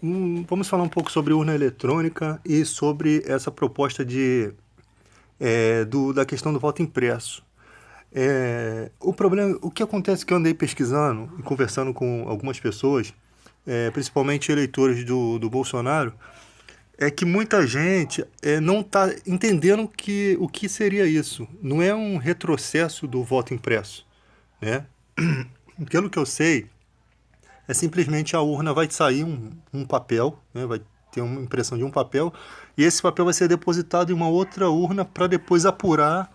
Vamos falar um pouco sobre urna eletrônica e sobre essa proposta da questão do voto impresso. O problema, o que acontece que eu andei pesquisando e conversando com algumas pessoas, principalmente eleitores do Bolsonaro, é que muita gente não está entendendo o que seria isso. Não é um retrocesso do voto impresso, né? Pelo que eu sei, é simplesmente a urna vai sair um papel, né? Vai ter uma impressão de um papel, e esse papel vai ser depositado em uma outra urna para depois apurar,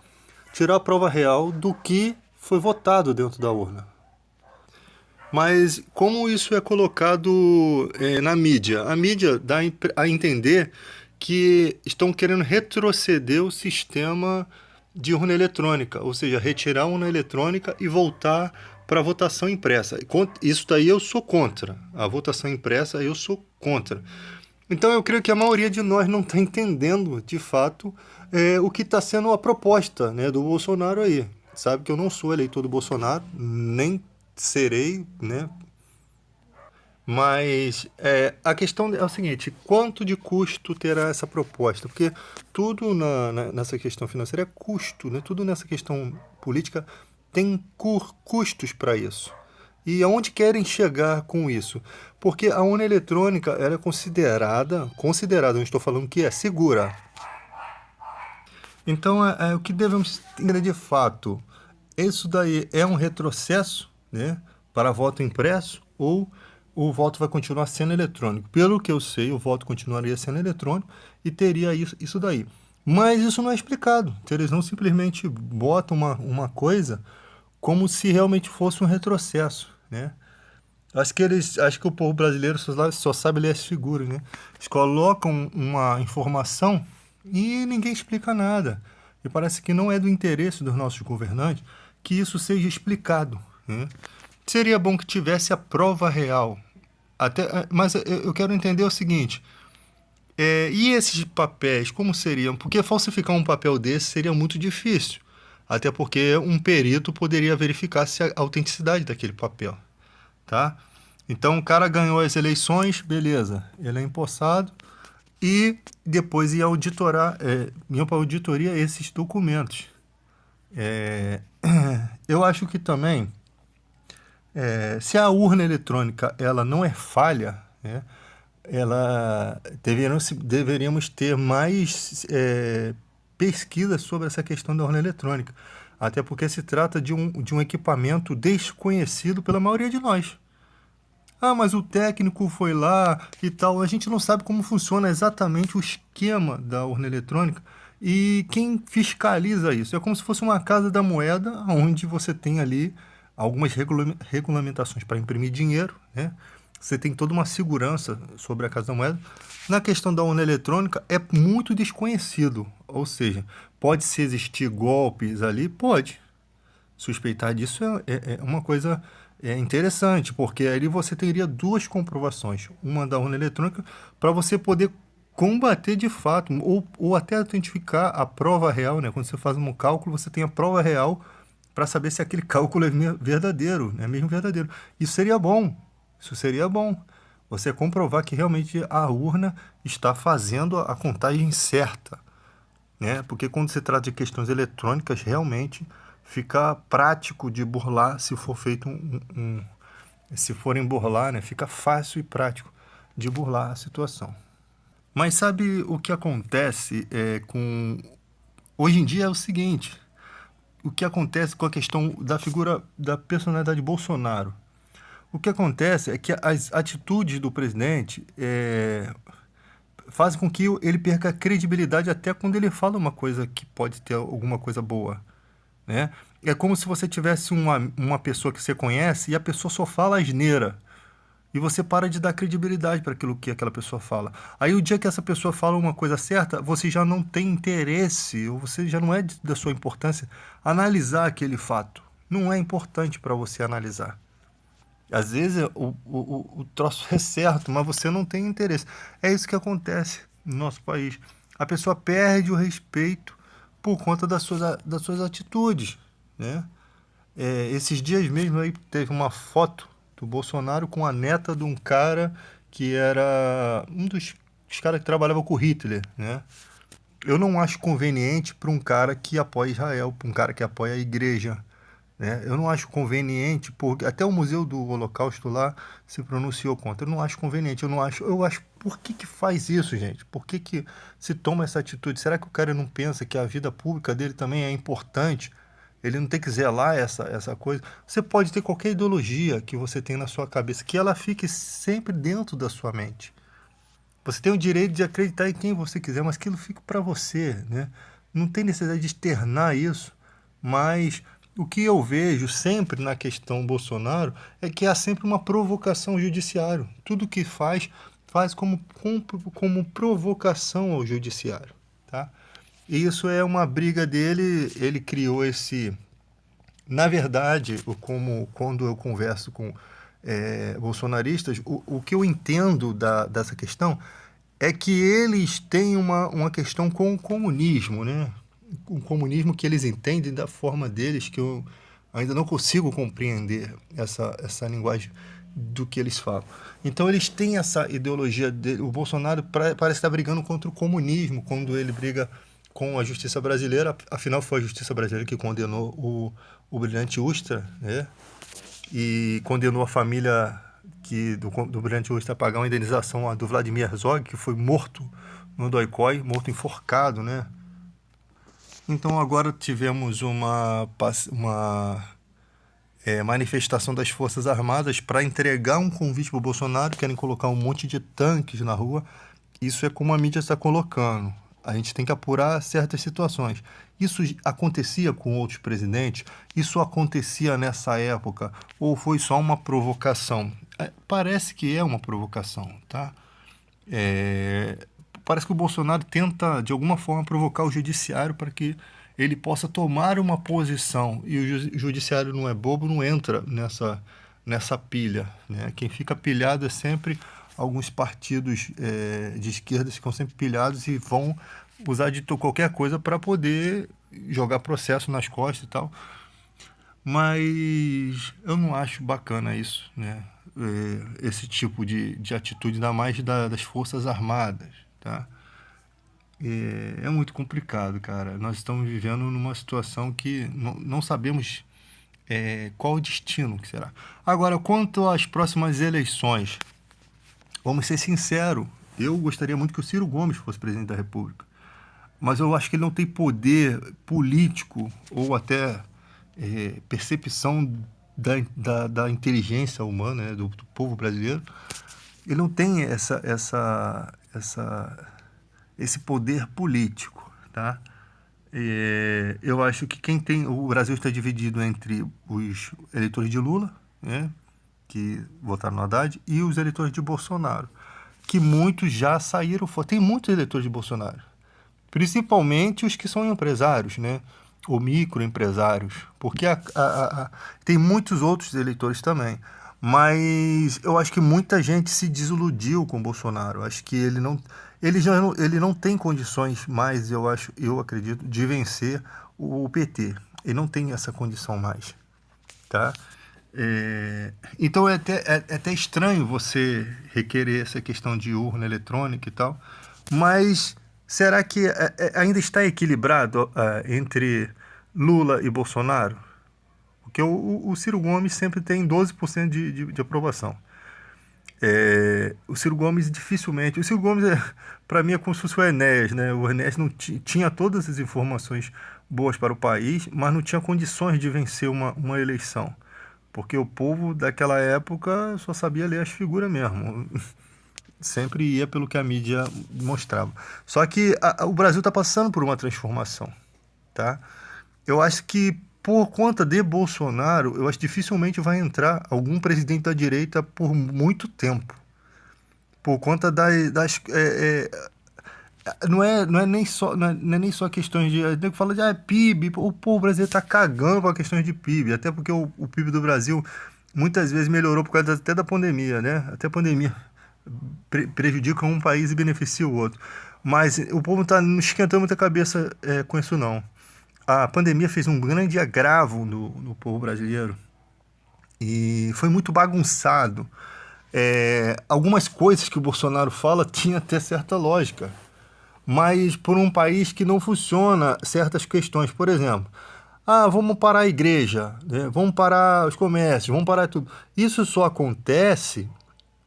tirar a prova real do que foi votado dentro da urna. Mas como isso é colocado na mídia? A mídia dá a entender que estão querendo retroceder o sistema de urna eletrônica, ou seja, retirar a urna eletrônica e voltar para a votação impressa. Isso daí eu sou contra. A votação impressa eu sou contra. Então eu creio que a maioria de nós não está entendendo, de fato, o que está sendo a proposta, né, do Bolsonaro aí. Sabe que eu não sou eleitor do Bolsonaro, nem serei, né? Mas a questão é o seguinte: quanto de custo terá essa proposta? Porque tudo nessa questão financeira é custo, né? Tudo nessa questão política tem custos para isso. E aonde querem chegar com isso? Porque a urna eletrônica ela é considerada, não estou falando que é segura. Então, o que devemos entender de fato? Isso daí é um retrocesso, né, para voto impresso ou o voto vai continuar sendo eletrônico? Pelo que eu sei, o voto continuaria sendo eletrônico e teria isso daí. Mas isso não é explicado. Eles não simplesmente botam uma coisa como se realmente fosse um retrocesso, né? Acho que o povo brasileiro só sabe ler as figuras, né? Eles colocam uma informação e ninguém explica nada. E parece que não é do interesse dos nossos governantes que isso seja explicado, né? Seria bom que tivesse a prova real. Mas eu quero entender o seguinte: e esses papéis, como seriam? Porque falsificar um papel desse seria muito difícil. Até porque um perito poderia verificar se a autenticidade daquele papel, tá? Então o cara ganhou as eleições, beleza, ele é empossado e depois iam para auditoria esses documentos. É, eu acho que também, se a urna eletrônica ela não é falha, né, deveríamos ter mais pesquisas sobre essa questão da urna eletrônica. Até porque se trata de um equipamento desconhecido pela maioria de nós. Ah, mas o técnico foi lá e tal. A gente não sabe como funciona exatamente o esquema da urna eletrônica e quem fiscaliza isso. É como se fosse uma casa da moeda, onde você tem ali algumas regulamentações para imprimir dinheiro, né? Você tem toda uma segurança sobre a casa da moeda. Na questão da urna eletrônica, é muito desconhecido. Ou seja, pode-se existir golpes ali? Pode. Suspeitar disso é uma coisa interessante, porque ali você teria duas comprovações, uma da urna eletrônica, para você poder combater de fato, ou até autentificar a prova real, né? Quando você faz um cálculo, você tem a prova real para saber se aquele cálculo é verdadeiro, é mesmo verdadeiro. Isso seria bom. Você comprovar que realmente a urna está fazendo a contagem certa, né? Porque quando se trata de questões eletrônicas, realmente fica prático de burlar se for feito se forem burlar, né? Fica fácil e prático de burlar a situação. Mas sabe o que acontece com hoje em dia é o seguinte: o que acontece com a questão da figura da personalidade de Bolsonaro? O que acontece é que as atitudes do presidente fazem com que ele perca a credibilidade até quando ele fala uma coisa que pode ter alguma coisa boa, né? É como se você tivesse uma pessoa que você conhece e a pessoa só fala asneira. E você para de dar credibilidade para aquilo que aquela pessoa fala. Aí o dia que essa pessoa fala uma coisa certa, você já não tem interesse, ou você já não é da sua importância analisar aquele fato. Não é importante para você analisar. Às vezes o troço é certo, mas você não tem interesse. É isso que acontece no nosso país. A pessoa perde o respeito por conta das suas atitudes, né? Esses dias mesmo aí teve uma foto do Bolsonaro com a neta de um cara que era um dos caras que trabalhava com Hitler, né? Eu não acho conveniente para um cara que apoia Israel, para um cara que apoia a igreja, né? Eu não acho conveniente, porque até o Museu do Holocausto lá se pronunciou contra. Eu não acho conveniente, eu acho, por que que faz isso, gente? Por que que se toma essa atitude? Será que o cara não pensa que a vida pública dele também é importante? Ele não tem que zelar essa coisa. Você pode ter qualquer ideologia que você tem na sua cabeça, que ela fique sempre dentro da sua mente. Você tem o direito de acreditar em quem você quiser, mas aquilo fica para você, né? Não tem necessidade de externar isso, mas o que eu vejo sempre na questão Bolsonaro é que há sempre uma provocação ao judiciário. Tudo que faz como provocação ao judiciário, tá? E isso é uma briga dele, ele criou esse... Na verdade, quando eu converso com bolsonaristas, o que eu entendo dessa questão é que eles têm uma questão com o comunismo, né? O comunismo que eles entendem da forma deles, que eu ainda não consigo compreender essa linguagem do que eles falam. Então eles têm essa ideologia dele. O Bolsonaro parece estar brigando contra o comunismo quando ele briga com a justiça brasileira. Afinal, foi a justiça brasileira que condenou o Brilhante Ustra, né? E condenou a família do Brilhante Ustra a pagar uma indenização do Vladimir Herzog, que foi morto no Dói-Cói, morto enforcado, né? Então agora tivemos uma manifestação das Forças Armadas para entregar um convite para o Bolsonaro, querem colocar um monte de tanques na rua. Isso é como a mídia está colocando. A gente tem que apurar certas situações. Isso acontecia com outros presidentes? Isso acontecia nessa época? Ou foi só uma provocação? Parece que é uma provocação, tá? Parece que o Bolsonaro tenta, de alguma forma, provocar o judiciário para que ele possa tomar uma posição. E o judiciário não é bobo, não entra nessa pilha, né? Quem fica pilhado é sempre alguns partidos de esquerda, ficam sempre pilhados e vão usar de qualquer coisa para poder jogar processo nas costas e tal. Mas eu não acho bacana isso, né? Esse tipo de atitude, ainda mais das Forças Armadas, tá? É muito complicado, cara. Nós estamos vivendo numa situação que não sabemos qual o destino que será. Agora, quanto às próximas eleições, vamos ser sinceros, eu gostaria muito que o Ciro Gomes fosse presidente da República, mas eu acho que ele não tem poder político ou até percepção da inteligência humana, né, do povo brasileiro. Ele não tem esse poder político, tá? Eu acho que o Brasil está dividido entre os eleitores de Lula, né, que votaram no Haddad, e os eleitores de Bolsonaro, que muitos já saíram fora. Tem muitos eleitores de Bolsonaro, principalmente os que são empresários, né, ou microempresários, porque tem muitos outros eleitores também. Mas eu acho que muita gente se desiludiu com o Bolsonaro. Acho que ele não tem condições mais, eu acredito, de vencer o PT. Ele não tem essa condição mais, tá? Então é até estranho você requerer essa questão de urna eletrônica e tal, mas será que ainda está equilibrado entre Lula e Bolsonaro? Porque o Ciro Gomes sempre tem 12% de aprovação. O Ciro Gomes dificilmente... O Ciro Gomes, para mim, é como se fosse o Enéas, né? O Enéas não tinha todas as informações boas para o país, mas não tinha condições de vencer uma eleição. Porque o povo daquela época só sabia ler as figuras mesmo. Sempre ia pelo que a mídia mostrava. Só que o Brasil está passando por uma transformação, tá? Eu acho que por conta de Bolsonaro, eu acho que dificilmente vai entrar algum presidente da direita por muito tempo. Por conta das... não é nem só questões de... Eu falo de PIB, o povo brasileiro está cagando para questões de PIB, até porque o PIB do Brasil muitas vezes melhorou por causa até da pandemia, né? Até a pandemia prejudica um país e beneficia o outro. Mas o povo não está esquentando muita cabeça com isso, não. A pandemia fez um grande agravo no povo brasileiro e foi muito bagunçado. Algumas coisas que o Bolsonaro fala tinha até certa lógica, mas por um país que não funciona certas questões, por exemplo, vamos parar a igreja, né? Vamos parar os comércios, vamos parar tudo. Isso só acontece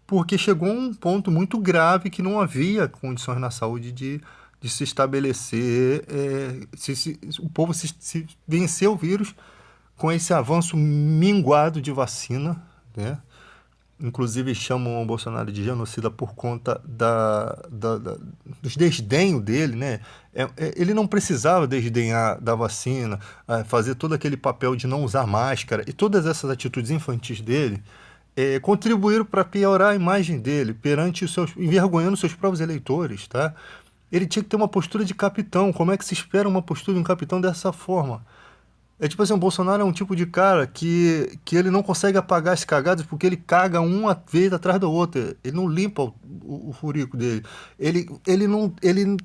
porque chegou um ponto muito grave que não havia condições na saúde de se estabelecer, o povo se vencer o vírus com esse avanço minguado de vacina, né? Inclusive chamam o Bolsonaro de genocida por conta dos desdenho dele, né? Ele não precisava desdenhar da vacina, fazer todo aquele papel de não usar máscara e todas essas atitudes infantis dele contribuíram para piorar a imagem dele perante os seus, envergonhando seus próprios eleitores, tá? Ele tinha que ter uma postura de capitão. Como é que se espera uma postura de um capitão dessa forma? É tipo assim, o Bolsonaro é um tipo de cara que ele não consegue apagar as cagadas porque ele caga uma vez atrás da outra. Ele não limpa o furico dele. Ele,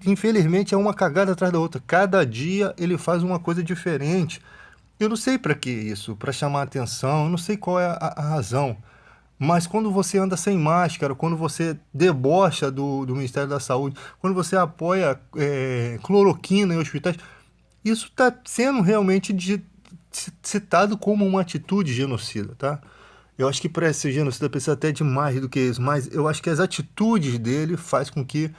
infelizmente, é uma cagada atrás da outra. Cada dia ele faz uma coisa diferente. Eu não sei para que isso, para chamar atenção, eu não sei qual é a razão. Mas quando você anda sem máscara, quando você debocha do Ministério da Saúde, quando você apoia cloroquina em hospitais, isso está sendo realmente citado como uma atitude genocida, tá? Eu acho que para esse genocida precisa até de mais do que isso, mas eu acho que as atitudes dele faz com que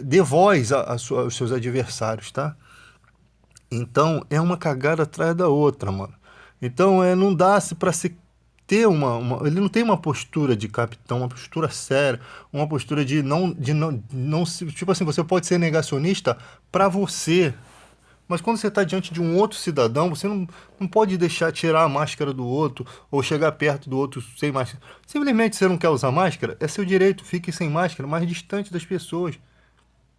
dê voz aos seus adversários, tá? Então é uma cagada atrás da outra, mano. Então não dá se para se ter ele não tem uma postura de capitão, uma postura séria, uma postura de não tipo assim, você pode ser negacionista para você, mas quando você está diante de um outro cidadão, você não pode deixar tirar a máscara do outro ou chegar perto do outro sem máscara. Simplesmente você não quer usar máscara, é seu direito, fique sem máscara, mais distante das pessoas.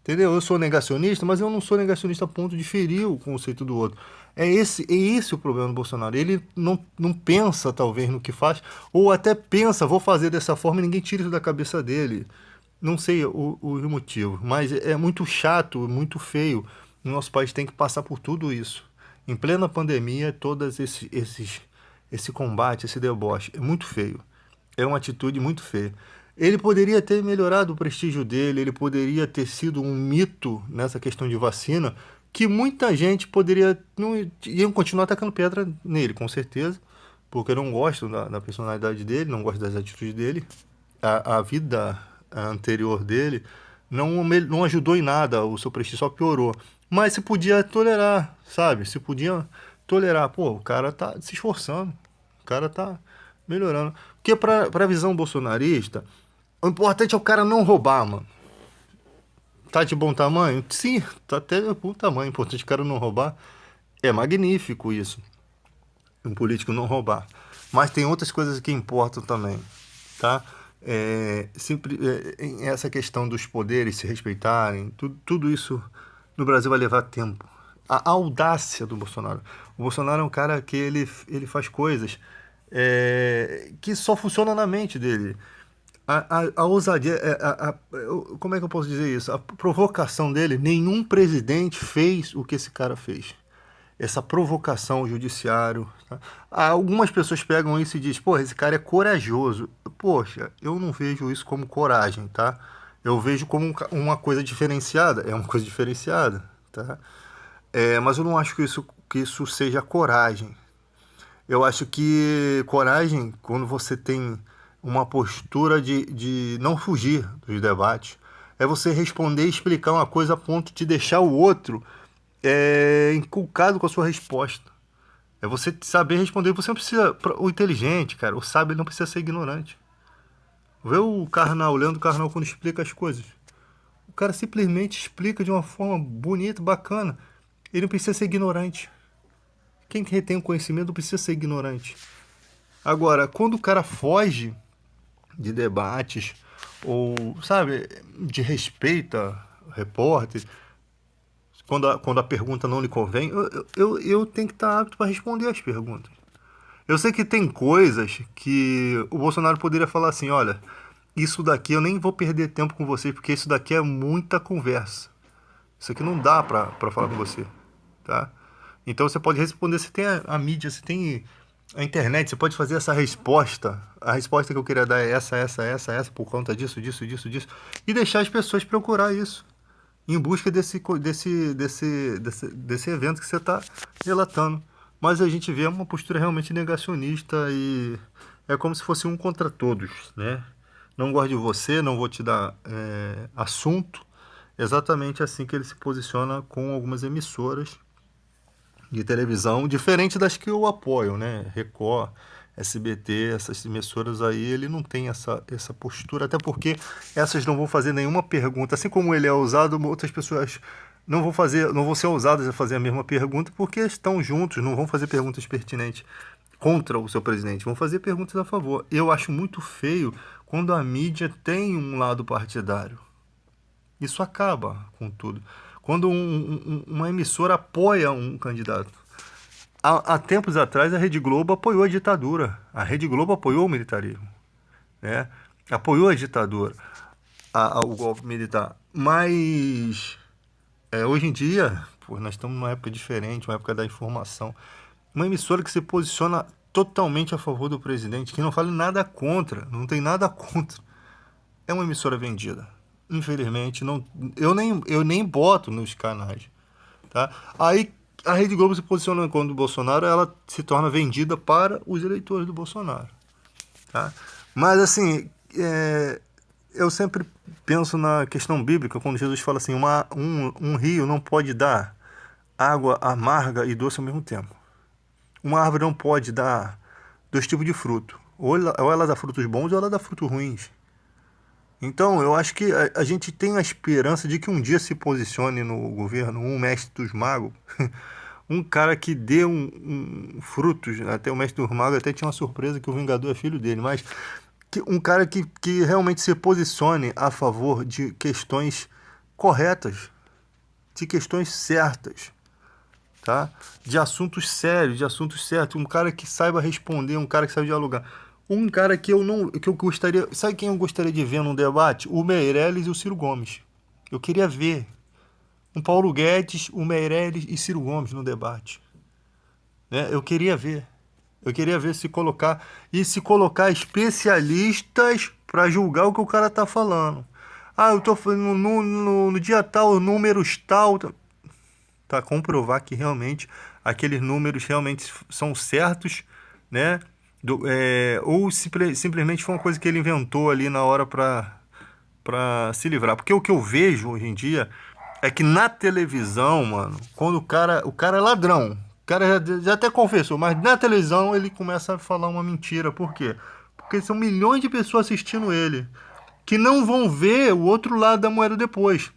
Entendeu? Eu sou negacionista, mas eu não sou negacionista a ponto de ferir o conceito do outro. É esse o problema do Bolsonaro. Ele não pensa, talvez, no que faz, ou até pensa, vou fazer dessa forma e ninguém tira isso da cabeça dele. Não sei o motivo, mas é muito chato, muito feio. O nosso país tem que passar por tudo isso. Em plena pandemia, esse combate, esse deboche, é muito feio. É uma atitude muito feia. Ele poderia ter melhorado o prestígio dele, ele poderia ter sido um mito nessa questão de vacina, que muita gente poderia. Não, iam continuar atacando pedra nele, com certeza, porque não gostam da personalidade dele, não gostam das atitudes dele. A vida anterior dele não ajudou em nada, o seu prestígio só piorou. Mas se podia tolerar, sabe? Se podia tolerar. Pô, o cara tá se esforçando, o cara tá melhorando. Porque pra visão bolsonarista, o importante é o cara não roubar, mano. Tá de bom tamanho? Sim, tá até de bom tamanho. O importante é o cara não roubar. É magnífico isso. Um político não roubar. Mas tem outras coisas que importam também, tá? Essa questão dos poderes se respeitarem, tudo isso no Brasil vai levar tempo. A audácia do Bolsonaro. O Bolsonaro é um cara que ele faz coisas que só funcionam na mente dele. A ousadia, como é que eu posso dizer isso? A provocação dele, nenhum presidente fez o que esse cara fez. Essa provocação ao judiciário. Tá? Algumas pessoas pegam isso e dizem, pô, esse cara é corajoso. Poxa, eu não vejo isso como coragem, tá? Eu vejo como uma coisa diferenciada. É uma coisa diferenciada, tá? Mas eu não acho que isso seja coragem. Eu acho que coragem, quando você tem uma postura de não fugir dos debates, é você responder e explicar uma coisa a ponto de deixar o outro inculcado com a sua resposta. É você saber responder. Você não precisa. O inteligente, cara, o sábio, ele não precisa ser ignorante. Vê o Karnal, o Leandro Carnal, quando explica as coisas. O cara simplesmente explica de uma forma bonita, bacana. Ele não precisa ser ignorante. Quem retém o conhecimento não precisa ser ignorante. Agora, quando o cara foge de debates, ou, sabe, de respeita repórter, quando a pergunta não lhe convém, eu tenho que estar apto para responder as perguntas. Eu sei que tem coisas que o Bolsonaro poderia falar assim, olha, isso daqui eu nem vou perder tempo com vocês, porque isso daqui é muita conversa. Isso aqui não dá para falar com você, tá? Então você pode responder, você tem a mídia, você tem A internet, você pode fazer essa resposta. A resposta que eu queria dar é essa, por conta disso, disso, disso, disso. E deixar as pessoas procurar isso. Em busca desse evento que você está relatando. Mas a gente vê uma postura realmente negacionista e é como se fosse um contra todos, né? Não gosto de você, não vou te dar assunto. Exatamente assim que ele se posiciona com algumas emissoras de televisão, diferente das que eu apoio, né? Record, SBT, essas emissoras aí, ele não tem essa postura, até porque essas não vão fazer nenhuma pergunta. Assim como ele é ousado, outras pessoas não vão ser ousadas a fazer a mesma pergunta, porque estão juntos, não vão fazer perguntas pertinentes contra o seu presidente, vão fazer perguntas a favor. Eu acho muito feio quando a mídia tem um lado partidário. Isso acaba com tudo. Quando uma emissora apoia um candidato. Há tempos atrás, a Rede Globo apoiou a ditadura. A Rede Globo apoiou o militarismo. Né? Apoiou a ditadura, o golpe militar. Mas, hoje em dia, pô, nós estamos numa época diferente, uma época da informação. Uma emissora que se posiciona totalmente a favor do presidente, que não fala nada contra, não tem nada contra. É uma emissora vendida. Infelizmente, não, eu nem boto nos canais. Tá? Aí a Rede Globo se posiciona contra o Bolsonaro, ela se torna vendida para os eleitores do Bolsonaro. Tá? Mas assim, eu sempre penso na questão bíblica, quando Jesus fala assim, um rio não pode dar água amarga e doce ao mesmo tempo. Uma árvore não pode dar dois tipos de fruto. Ou ela dá frutos bons ou ela dá frutos ruins. Então, eu acho que a gente tem a esperança de que um dia se posicione no governo um mestre dos magos, um cara que dê frutos. Até o mestre dos magos até tinha uma surpresa que o Vingador é filho dele, mas um cara que realmente se posicione a favor de questões corretas, de questões certas, tá? De assuntos sérios, de assuntos certos, um cara que saiba responder, um cara que saiba dialogar. Um cara que eu gostaria, sabe quem eu gostaria de ver num debate? O Meirelles e o Ciro Gomes. Eu queria ver um Paulo Guedes, o Meirelles e Ciro Gomes no debate, né? Eu queria ver se colocar especialistas para julgar o que o cara tá falando. Ah, eu tô falando no dia tal, números tal, para comprovar que realmente aqueles números realmente são certos, né? Ou simplesmente foi uma coisa que ele inventou ali na hora para se livrar. Porque o que eu vejo hoje em dia é que na televisão, mano, quando o cara é ladrão, o cara já até confessou, mas na televisão ele começa a falar uma mentira. Por quê? Porque são milhões de pessoas assistindo ele, que não vão ver o outro lado da moeda depois.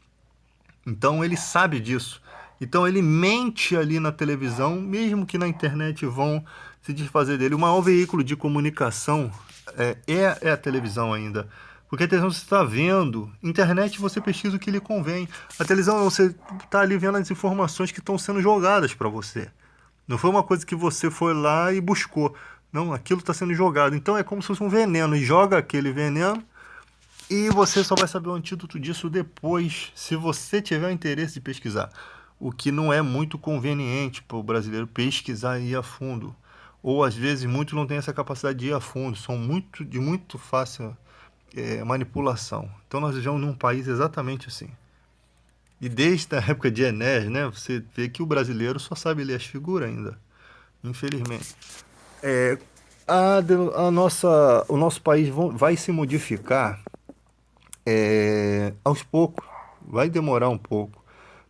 Então ele sabe disso. Então ele mente ali na televisão, mesmo que na internet vão se desfazer dele. O maior veículo de comunicação é a televisão ainda. Porque a televisão você está vendo, internet você pesquisa o que lhe convém. A televisão você está ali vendo as informações que estão sendo jogadas para você. Não foi uma coisa que você foi lá e buscou. Não, aquilo está sendo jogado. Então é como se fosse um veneno. E joga aquele veneno e você só vai saber o antídoto disso depois, se você tiver interesse de pesquisar. O que não é muito conveniente para o brasileiro pesquisar e ir a fundo. Ou às vezes muitos não têm essa capacidade de ir a fundo, são de muito fácil manipulação. Então nós vivemos num país exatamente assim. E desde a época de Enéas, né, você vê que o brasileiro só sabe ler as figuras ainda, infelizmente. É, o nosso país vai se modificar aos poucos, vai demorar um pouco.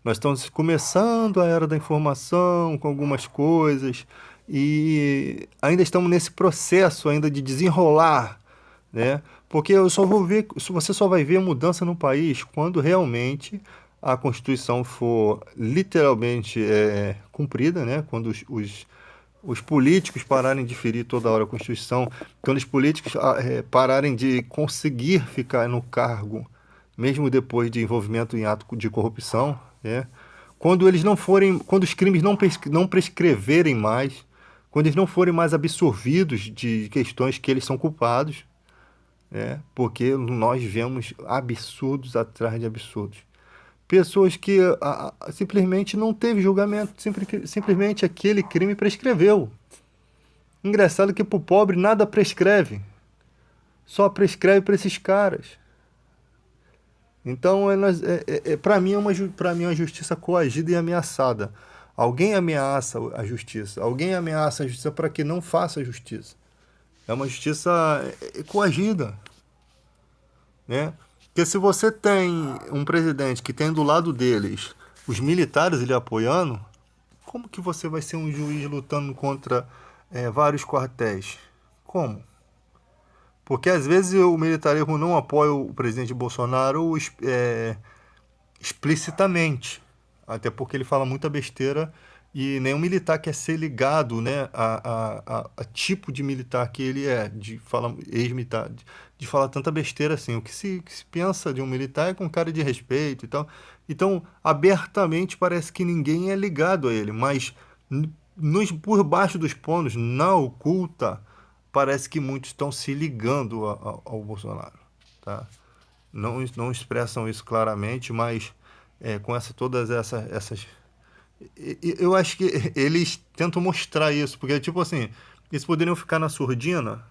Nós estamos começando a era da informação com algumas coisas e ainda estamos nesse processo ainda de desenrolar, né? Porque você só vai ver mudança no país quando realmente a Constituição for literalmente cumprida, né? Quando os políticos pararem de ferir toda hora a Constituição, quando os políticos pararem de conseguir ficar no cargo, mesmo depois de envolvimento em ato de corrupção, né? Quando os crimes não prescreverem mais, quando eles não forem mais absorvidos de questões que eles são culpados, né? Porque nós vemos absurdos atrás de absurdos. Pessoas que simplesmente não teve julgamento, simplesmente aquele crime prescreveu. Engraçado que pro pobre nada prescreve, só prescreve para esses caras. Então, para mim, para mim é uma justiça coagida e ameaçada. Alguém ameaça a justiça, alguém ameaça a justiça para que não faça a justiça. É uma justiça coagida, né? Porque se você tem um presidente que tem do lado deles os militares ele apoiando, como que você vai ser um juiz lutando contra vários quartéis? Como? Porque às vezes o militarismo não apoia o presidente Bolsonaro explicitamente, até porque ele fala muita besteira e nenhum militar quer ser ligado, né, a tipo de militar que ele é, de falar ex-militar, de falar tanta besteira assim. O que se pensa de um militar é com cara de respeito e tal. Então, abertamente parece que ninguém é ligado a ele, mas por baixo dos panos, na oculta, parece que muitos estão se ligando ao Bolsonaro, tá? Não expressam isso claramente, mas com todas essas. Eu acho que eles tentam mostrar isso, porque, tipo assim, eles poderiam ficar na surdina,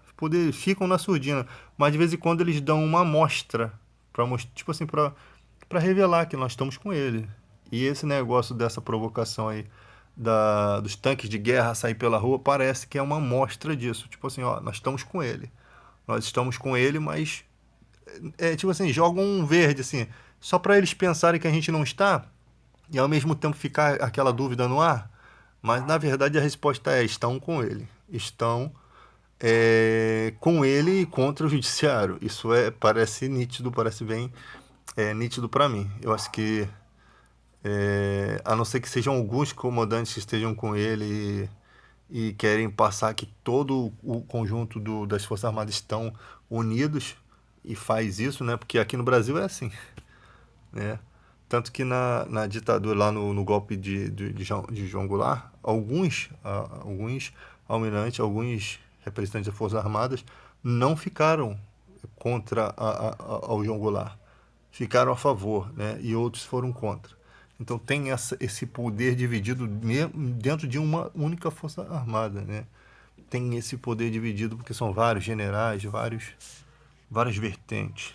ficam na surdina, mas de vez em quando eles dão uma amostra, tipo assim, para revelar que nós estamos com ele. E esse negócio dessa provocação aí dos tanques de guerra sair pela rua parece que é uma amostra disso. Tipo assim, ó, nós estamos com ele. Nós estamos com ele, mas tipo assim, jogam um verde, assim, só para eles pensarem que a gente não está e ao mesmo tempo ficar aquela dúvida no ar. Mas na verdade a resposta é: estão com ele. Estão com ele contra o judiciário. Isso parece nítido, parece bem nítido para mim. Eu acho que, a não ser que sejam alguns comandantes que estejam com ele e querem passar que todo o conjunto das Forças Armadas estão unidos e faz isso, né? Porque aqui no Brasil é assim, né? Tanto que na ditadura, lá no golpe de João Goulart, alguns almirantes, alguns representantes das Forças Armadas não ficaram contra ao João Goulart. Ficaram a favor, né? E outros foram contra. Então tem esse poder dividido dentro de uma única Força Armada, né? Tem esse poder dividido porque são vários generais, várias vertentes.